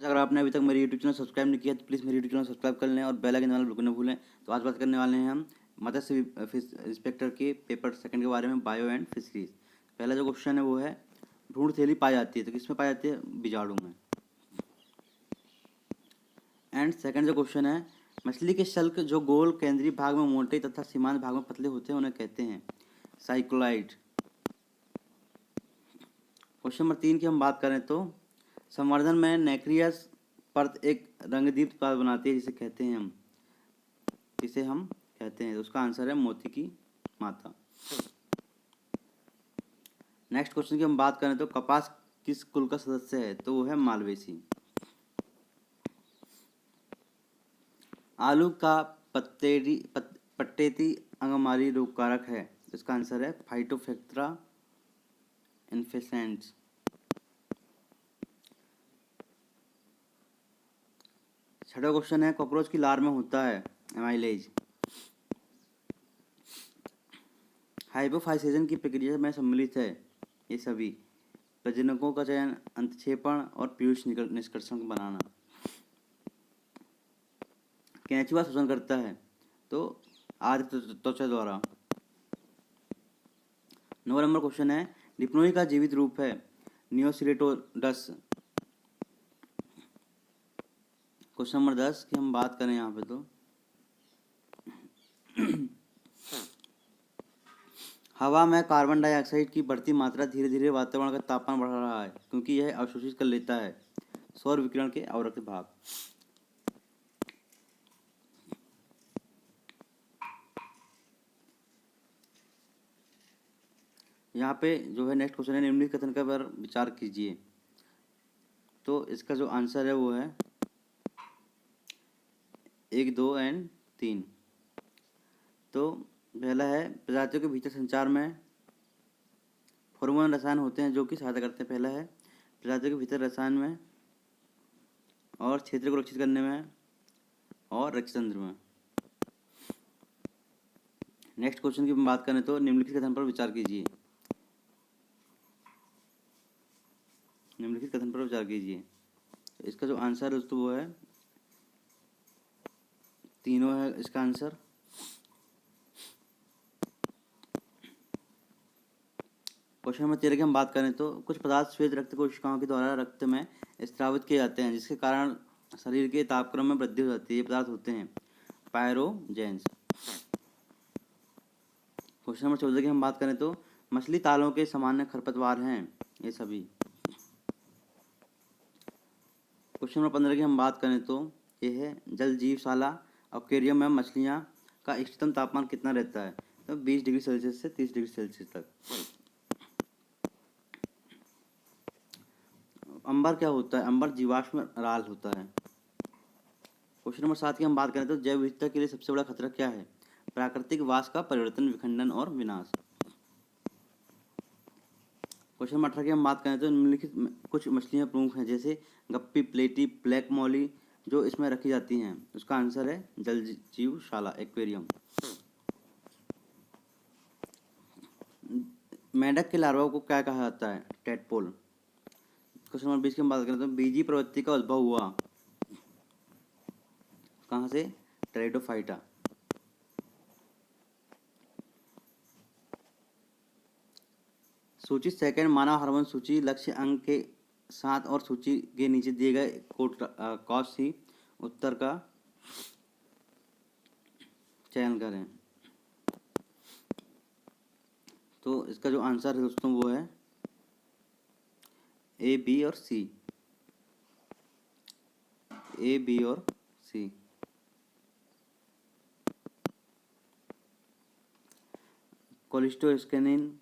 अगर आपने अभी तक मेरी यूट्यूब चैनल सब्सक्राइब नहीं किया तो प्लीज़ मेरी यूट्यूब चैनल सब्सक्राइब कर लें और बेल आइकन दबाना बिल्कुल न भूलें। तो आज बात करने वाले हैं हम मत्स्य फिश इंस्पेक्टर के पेपर सेकंड के बारे में, बायो एंड फिशरीज। पहला जो क्वेश्चन है वो है भ्रूण थैली पाई जाती है तो किसमें पाई जाती है? बीजाणु में। एंड सेकंड जो क्वेश्चन है, मछली के शल्क जो गोल केंद्रीय भाग में मोटे तथा सीमांत भाग में पतले होते हैं उन्हें कहते हैं साइक्लोइड। क्वेश्चन नंबर 3 की हम बात करें तो संवर्धन में नेक्रियस परत एक रंगदीप्त उत्पाद बनाती है जिसे हम कहते हैं। तो उसका आंसर है मोती की माता। नेक्स्ट क्वेश्चन की हम बात करें तो कपास किस कुल का सदस्य है? तो वो है मालवेसी। आलू का पत्तेती अंगमारी रोग कारक है। इसका आंसर है फाइटोफैक्टरा इन्फेसेंस। छठा क्वेश्चन है कॉकरोच की लार में होता है एमाइलेज। हाइपोफाइसेशन की प्रक्रिया में सम्मिलित है ये सभी प्रजनकों का चयन, अंतक्षेपण और पीयूष निष्कर्षण बनाना। केंचुआ शोषण करता है तो आदि त्वचा द्वारा। 9 नंबर क्वेश्चन है डिप्लोई का जीवित रूप है नियोसिलेटोडस। क्वेश्चन नंबर 10 की हम बात करें यहाँ पे तो हवा में कार्बन डाइऑक्साइड की बढ़ती मात्रा धीरे धीरे वातावरण का तापमान बढ़ा रहा है क्योंकि यह अवशोषित कर लेता है सौर विकिरण के अवरक्त भाग। यहाँ पे जो है नेक्स्ट क्वेश्चन है निम्नलिखित कथन का पर विचार कीजिए। तो इसका जो आंसर है वो है 1, 2 एंड 3। तो पहला है प्रजातियों के भीतर संचार में हार्मोन रसायन होते हैं जो कि सहायता करते हैं। पहला है प्रजातियों के भीतर रसायन में और क्षेत्र को रक्षित करने में और रक्षतंत्र में। नेक्स्ट क्वेश्चन की हम बात करें तो निम्नलिखित कथन पर विचार कीजिए। इसका जो आंसर है दोस्तों वो है तीनों है इसका आंसर। क्वेश्चन नंबर 13 की हम बात करें तो कुछ पदार्थ श्वेत रक्त कोशिकाओं के द्वारा रक्त में स्रावित किए जाते हैं जिसके कारण शरीर के तापक्रम में वृद्धि हो जाती है। ये पदार्थ होते हैं पायरोजेंस। क्वेश्चन नंबर 14 की हम बात करें तो मछली तालों के सामान्य खरपतवार हैं ये सभी। क्वेश्चन नंबर 15 की हम बात करें तो ये है जल जीवशाला एक्वेरियम में मछलियाँ का इष्टतम तापमान कितना रहता है? तो 20 डिग्री सेल्सियस से 30 डिग्री सेल्सियस तक। अंबर क्या होता है? अंबर जीवाश्म राल होता है। क्वेश्चन नंबर 7 की हम बात करें तो जैव विविधता के लिए सबसे बड़ा खतरा क्या है? प्राकृतिक वास का परिवर्तन, विखंडन और विनाश। क्वेश्चन नंबर 18 की हम बात करें तो निम्नलिखित कुछ मछलियां प्रमुख हैं जैसे गप्पी, प्लेटी, ब्लैक मॉली जो इसमें रखी जाती हैं। उसका आंसर है जल जीवशाला एक्वेरियम। मेंढक के लार्वा को क्या कहा जाता है? टेडपोल। क्वेश्चन नंबर 20 की हम बात करें तो बीजी प्रवृत्ति का उद्भव हुआ कहाँ से? टेरिडोफाइटा। सूची सेकंड मानव हार्मोन सूची लक्ष्य अंक के साथ और सूची के नीचे दिए गए कौश ही उत्तर का चयन करें। तो इसका जो आंसर है दोस्तों वो है ए, बी और सी। ए, बी और सी। कोलिस्टोस्कैनिन,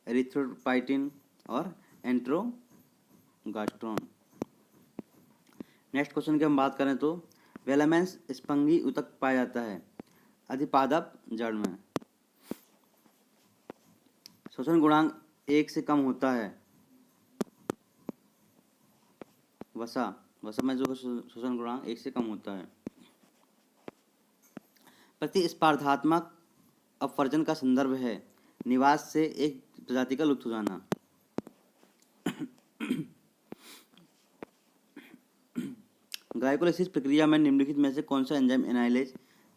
एरिथ्रोपाइटिन और एंट्रोगास्ट्रोन। नेक्स्ट क्वेश्चन की हम बात करें तो वेलामेंस स्पंगी उतक पाया जाता है अधिपादप जड़ में। शोषण गुणांक 1 से कम होता है वसा में जो शोषण गुणांक 1 से कम होता है। प्रतिस्पर्धात्मक अपवर्जन का संदर्भ है निवास से एक प्रजाति का लुप्त हो जाना। ग्लाइकोलाइसिस प्रक्रिया में निम्नलिखित में से कौन सा एंजाइम एनाइलेज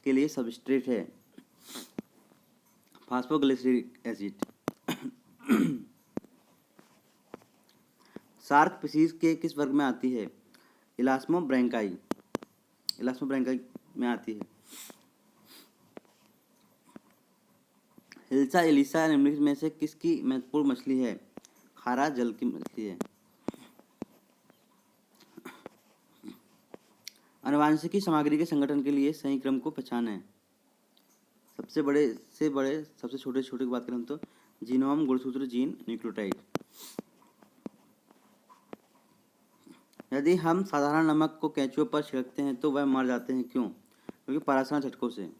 के लिए सबस्ट्रेट है? Phosphoglyceric acid. शार्क स्पीशीज के किस वर्ग में आती है? इलास्मोब्रैंकाई में आती है। हिल्सा एलिसा निम्नलिखित में से किसकी महत्वपूर्ण मछली है? खारा जल की मछली है। आनुवांशिकी सामग्री के संगठन के लिए सही क्रम को पहचानें। सबसे बड़े से बड़े सबसे छोटे छोटे की बात करें तो जीनोम, गुणसूत्र, जीन, न्यूक्लियोटाइड। यदि हम साधारण नमक को केंचुए पर छिड़कते हैं तो वह मर जाते हैं, क्यों? क्योंकि परासना झटकों से।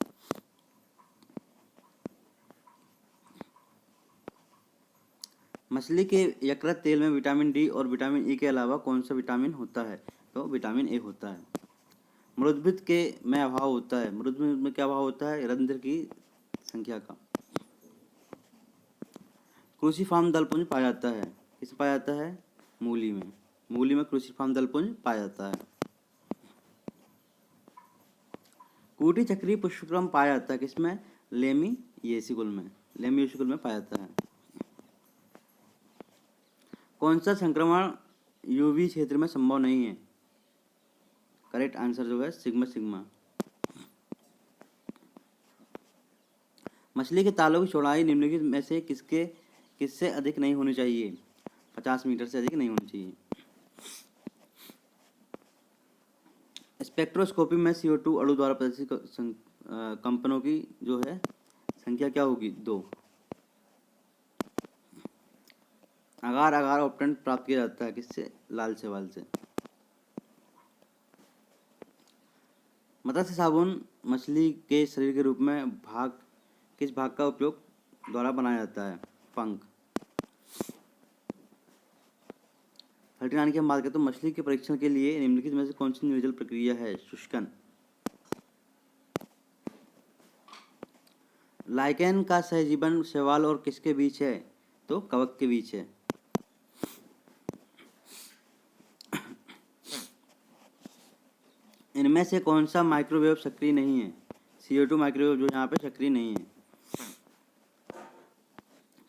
मछली के यकृत तेल में विटामिन डी और विटामिन ई के अलावा कौन सा विटामिन होता है? तो विटामिन ए होता है। मृदुबिद के में अभाव होता है। मृदुबिद में क्या अभाव होता है? रंध्र की संख्या का। क्रूसीफार्म दलपुंज पाया जाता है। किस पाया जाता है? मूली में। मूली में क्रूसीफार्म दलपुंज पाया जाता है। कूटी चक्री पुष्पक्रम पाया जाता है किसमें? लेमियेसिकुल में। लेमियेसिकुल में पाया जाता है। कौन सा संक्रमण यूवी क्षेत्र में संभव नहीं है? करेक्ट आंसर जो है सिग्मा सिग्मा। मछली के तालों की चौड़ाई निम्नलिखित में से किससे अधिक नहीं होनी चाहिए? 50 मीटर से अधिक नहीं होनी चाहिए। स्पेक्ट्रोस्कोपी में CO2 अणु द्वारा प्रदर्शित कंपनों की जो है संख्या क्या होगी? 2। अगार अगार ऑप्टेंट प्राप्त किया जाता है किससे? लाल शैवाल से। मत्स्य साबुन मछली के शरीर के रूप में किस भाग का उपयोग द्वारा बनाया जाता है? पंख। 39 की हम बात करें तो मछली के परीक्षण के लिए निम्नलिखित में से कौन सी निर्जल प्रक्रिया है? शुष्कन। लाइकेन का सहजीवन शैवाल और किसके बीच है? तो कवक के बीच है। इनमें से कौन सा माइक्रोवेव सक्रिय नहीं है? CO2 माइक्रोवेव जो यहाँ पे सक्रिय नहीं है।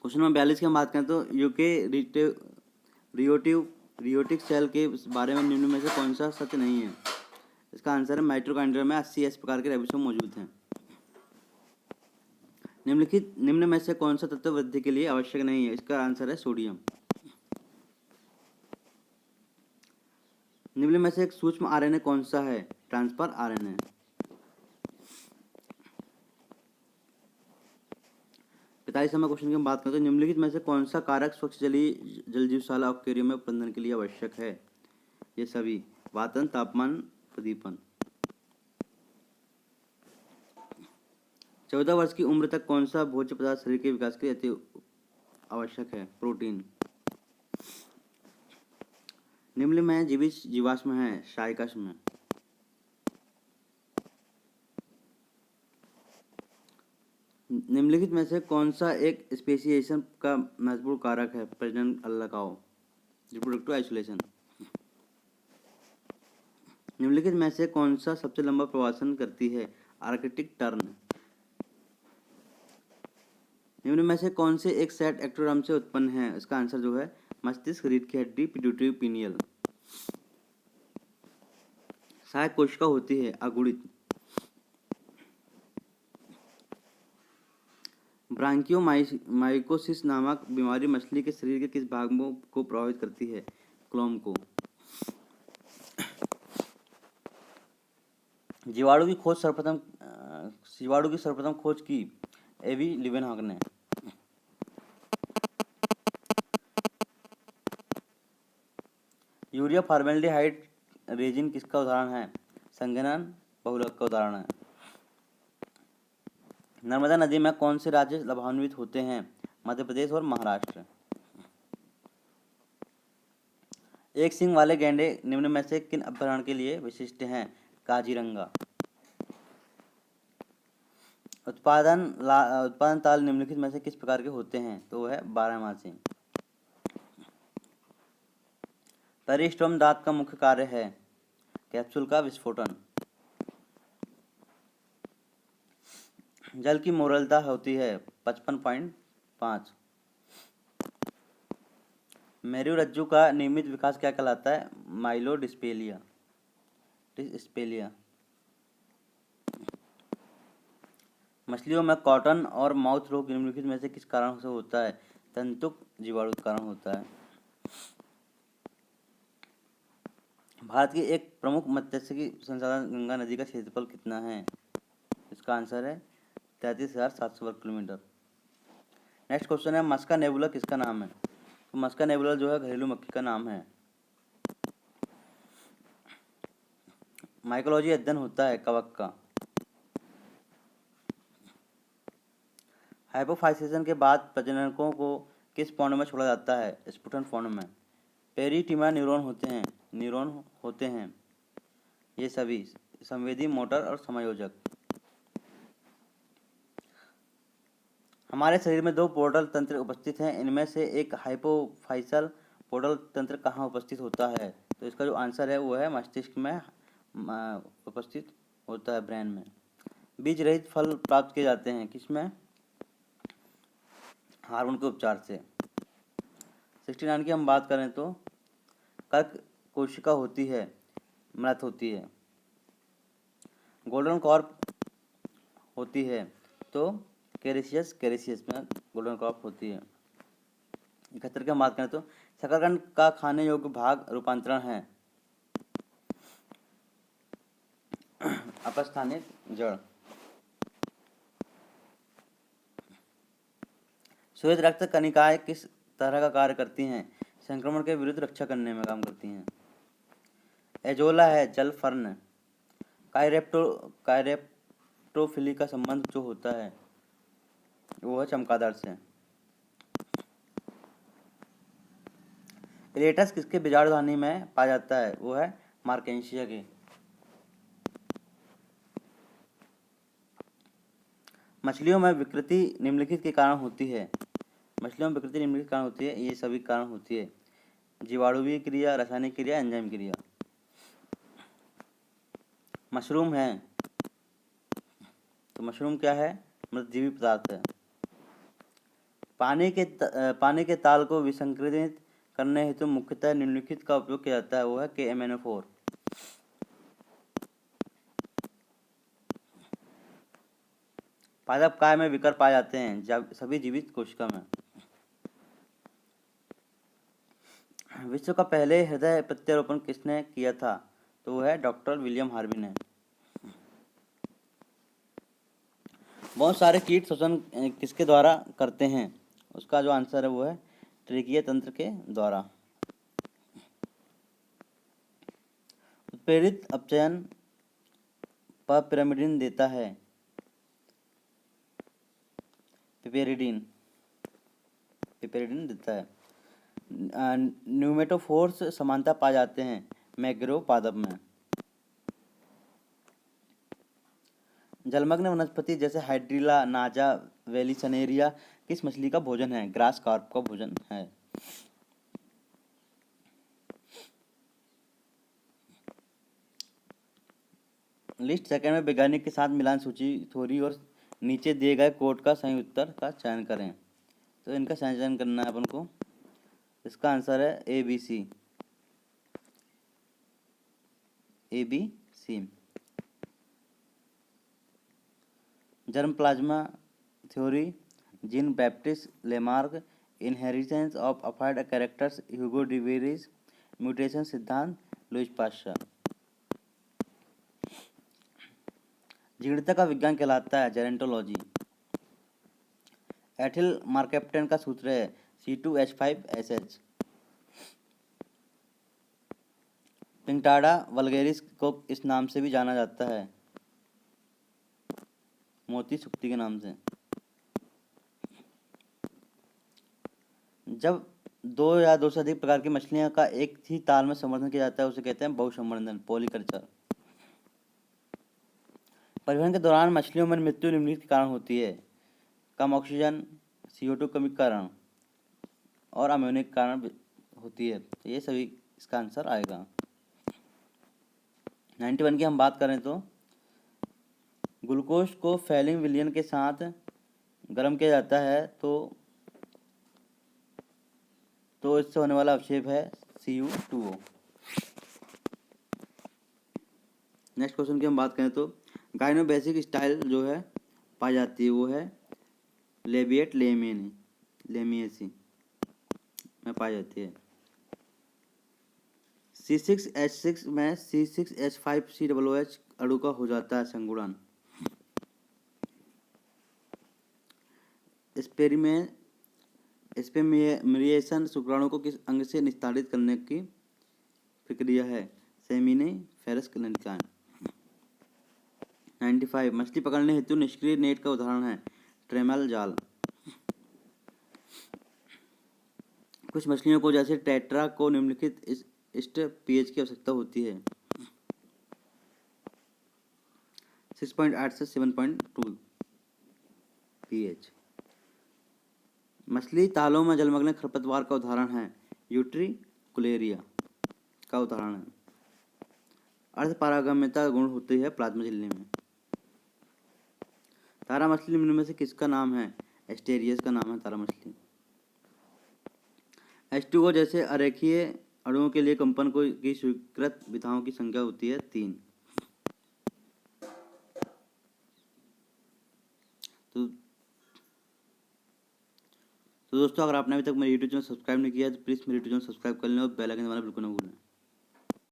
क्वेश्चन नंबर 42 की हम बात करें तो रियोटिक सेल के बारे में निम्न में से कौन सा सत्य नहीं है? इसका आंसर है माइटोकॉन्ड्रिया में 80S प्रकार के राइबोसोम मौजूद हैं। निम्न में से कौन सा तत्व वृद्धि के लिए आवश्यक नहीं है? इसका आंसर है सोडियम। निम्न में से एक सूक्ष्म आरएनए कौन सा है? Transfer RNA. पैंतालीस नंबर क्वेश्चन की हम बात करें तो निम्नलिखित में से कौन सा कारक स्वच्छ जलीय जलजीवशाला एक्वेरियम में प्रबंधन के लिए आवश्यक है? ये सभी वातन, तापमान, प्रदीपन। 14 वर्ष की उम्र तक कौन सा भोज्य पदार्थ शरीर के विकास के लिए अति आवश्यक है? प्रोटीन। निम्न में जीवित जीवाश्म है? शायकाश्म। निम्नलिखित में से कौन सा एक स्पेसिएशन का महत्वपूर्ण कारक है? प्रजनन अलगाव, रिप्रोडक्टिव आइसोलेशन। निम्नलिखित में से कौन सा सबसे लंबा प्रवासन करती है? Arctic tern. निम्न में से कौन से एक सेट एक्टोडर्म से उत्पन्न है? इसका आंसर जो है मस्तिष्क, रीढ़ की हड्डी, पिट्यूटरी, पीनियल। सहायक कोशिका होती है? अगुणित। ब्रांकियोमाइकोसिस नामक बीमारी मछली के शरीर के किस भाग को प्रभावित करती है? क्लोम को। जीवाणु की सर्वप्रथम खोज की एवी लीवेनहॉग ने। यूरिया फॉर्मेल्डिहाइड रेजिन किसका उदाहरण है? संघनन बहुलक का उदाहरण है। नर्मदा नदी में कौन से राज्य लाभान्वित होते हैं? मध्य प्रदेश और महाराष्ट्र। एक सींग वाले गैंडे निम्न में से किन अभ्यारण्य के लिए विशिष्ट हैं? काजीरंगा। उत्पादन ताल निम्नलिखित में से किस प्रकार के होते हैं? तो वह 12मासी। पेरिस्टोम दांत का मुख्य कार्य है? कैप्सूल का विस्फोटन। जल की मोरलता होती है 55.5। मेरुरज्जु का नियमित विकास क्या कहलाता है? माइलोडिस्पेलिया डिस्पेलिया। मछलियों में कॉटन और माउथ रोग निम्नलिखित में से किस कारण से होता है? तंतुक जीवाणु के कारण होता है। भारत की एक प्रमुख मत्स्यिकी संसाधन गंगा नदी का क्षेत्रफल कितना है? इसका आंसर है 33,700 वर्ग किलोमीटर। नेक्स्ट क्वेश्चन है, मस्का नेबुला किसका नाम है? तो मस्का नेबुला जो है घरेलू मक्खी का नाम है। माइकोलॉजी अध्ययन होता है कवक का। हाइपोफाइसेशन के बाद प्रजनकों को किस पौंड में छोड़ा जाता है? स्पुटन पौंड में। पेरिटिमा न्यूरॉन होते हैं ये सभी संवेदी, मोटर और समायोजक। हमारे शरीर में 2 पोर्टल तंत्र उपस्थित हैं, इनमें से एक हाइपोफाइसल पोर्टल तंत्र कहाँ उपस्थित होता है? तो इसका जो आंसर है वो है मस्तिष्क में उपस्थित होता है, ब्रेन में। बीज रहित फल प्राप्त किए जाते हैं किसमें? हार्मोन के उपचार से। 69 की हम बात करें तो कर्क कोशिका होती है, मृत होती है। गोल्डन कॉर्प होती है तो कैरेसियस में गोल्डन कॉर्प होती है। 71 की हम बात करें तो शकरकंद का खाने योग्य भाग रूपांतरण है अपस्थानिक जड़। श्वेत रक्त कणिकाएं किस तरह का कार्य करती हैं? संक्रमण के विरुद्ध रक्षा करने में काम करती हैं। एजोला है जल फर्न। कायरेप्टोफिली का संबंध जो होता है वो है चमगादड़ से। इलेटस किसके बीजाणुधनी में पाया जाता है? वो है मार्केंशिया के। मछलियों में विकृति निम्नलिखित के कारण होती है। मछलियों में विकृति निम्नलिखित कारण होती है, ये सभी कारण होती है। जीवाणुवीय क्रिया, रासायनिक क्रिया, एंजाइम क्रिया। मशरूम है तो मशरूम क्या है? मृतजीवी पदार्थ है। पानी के ताल को विसंकृत करने हेतु मुख्यतः निम्नलिखित का उपयोग किया जाता है, वो है KMnO4। पादप काय में विकर पाए जाते हैं सभी जीवित कोशिका में। विश्व का पहले हृदय प्रत्यारोपण किसने किया था? तो वो है डॉक्टर विलियम हार्वी ने। बहुत सारे कीट श्वसन किसके द्वारा करते हैं? उसका जो आंसर है वो है ट्रेकीय तंत्र के द्वारा। उत्प्रेरित अपचयन पिपेरिडीन देता है। पिपेरिडीन देता है। न्यूमेटोफोर्स समानता पाए जाते हैं मैग्रोव पादप में। जलमग्न वनस्पति जैसे हाइड्रिला, नाजा, वेलिसनेरिया किस मछली का भोजन है? ग्रास कार्प का भोजन है। लिस्ट सेकंड में वैज्ञानिक के साथ मिलान सूची थ्योरी और नीचे दिए गए कोड का सही उत्तर का चयन करें। तो इनका चयन करना है अपन को। इसका आंसर है ABC। Germ plasma theory, Jean Baptiste Lamarck, inheritance of अफाइड कैरेक्टर्स, ह्यूगो डिवेरिस, म्यूटेशन सिद्धांत, लुईस पास्चर। जीर्णता का विज्ञान कहलाता है जेरेंटोलॉजी। एथिल मार्केप्टेन का सूत्र है C2H5SH। पिंगटाडा वल्गेरिस को इस नाम से भी जाना जाता है, मोती सुक्ति के नाम से। जब 2 या 2 से अधिक प्रकार की मछलियां का एक ही ताल में संवर्धन किया जाता है उसे कहते हैं बहुसंवर्धन, पॉलीकल्चर। परिवहन के दौरान मछलियों में मृत्यु निम्नलिखित के कारण होती है? कम ऑक्सीजन, CO2 कमी के कारण और अमोनिया के कारण होती है। तो ये सभी इसका आंसर आएगा। 91 की हम बात करें तो ग्लूकोज को फैलिंग विलयन के साथ गर्म किया जाता है तो इससे होने वाला अवक्षेप है Cu2O। नेक्स्ट क्वेश्चन की हम बात करें तो गाय में बेसिक स्टाइल जो है पाई जाती है वो है लेबिएट लेमिएसी में पाई जाती है। C6H6 में C6H5COOH अणु का हो जाता है संगुणन। स्पेमिनेशन शुक्राणु को किस अंग से निस्तारित करने की प्रक्रिया है? Seminiferous gland. 95 मछली पकड़ने हेतु निष्क्रिय नेट का उदाहरण है ट्रेमल जाल। कुछ मछलियों को जैसे टेट्रा को निम्नलिखित इष्ट पीएच की आवश्यकता होती है 6.8 से 7.2 पीएच। मछली तालों में जलमग्न खरपतवार का उदाहरण है यूट्रिकुलेरिया का उदाहरण है। अर्ध पारगम्यता गुण होती है प्लाज्मा झिल्ली में। तारा मछली निम्न में से किसका नाम है? एस्टेरियस का नाम है तारा मछली। H2O जैसे अरेखीय अणुओं के लिए कंपन की स्वीकृत विधाओं की संख्या होती है 3। तो दोस्तों अगर आपने अभी तक मेरे यूट्यूब चैनल सब्सक्राइब नहीं किया तो प्लीज़ मेरे यूट्यूब चैनल सब्सक्राइब कर लें और बेल आइकन दबाना बिल्कुल ना भूलें।